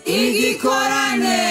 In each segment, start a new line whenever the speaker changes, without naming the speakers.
igikorane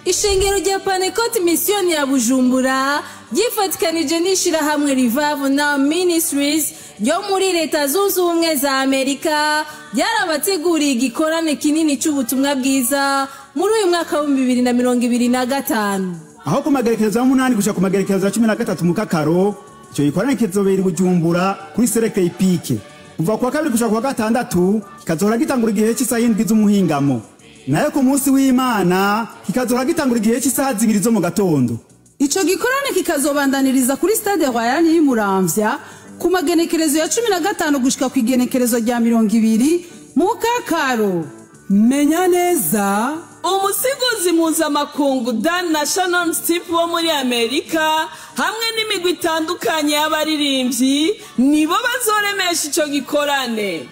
ishengero rya Pantecote Mission ya Bujumbura ryifatikanije n'ishirahamwe Revive Now Ministries ryo muri Leta Zunze Ubumwe za Amerika ryarabateguriye igikorane kinini c'ubutumwa bwiza muri uyu mwaka wa 2025
aho ku magerekezo y'umunani gushika ku magerekezo ya 13 mu Kakaro. Ico gikorane kizobera Bujumbura kuri Sereke Ipike kuva kwa kabiri gushika kwa gatandatu, kikazohora gitangura igihe cy'isaha 7 z'umuhingamo, nayo ku munsi w'Imana kikazohora gitangura igihe cy'isaha 2 zo mu gatondo.
Ico gikorane kikazobandaniriza kuri Stade Royal y'Umuramvya ku magenekerezo ya 15 gushika ku igenekerezo rya 20 mu Kakaro.
Menya neza
umusigozi mpuzamakungu Dan na Shannon Stipp wo muri Amerika hamwe n'imigwi itandukanye y'abaririmbyi nibo bazoremesha ico gikorane.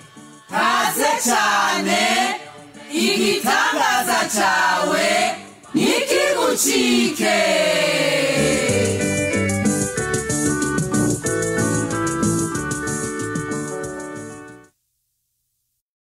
Kaze cyane, igitangaza cawe nikigucike.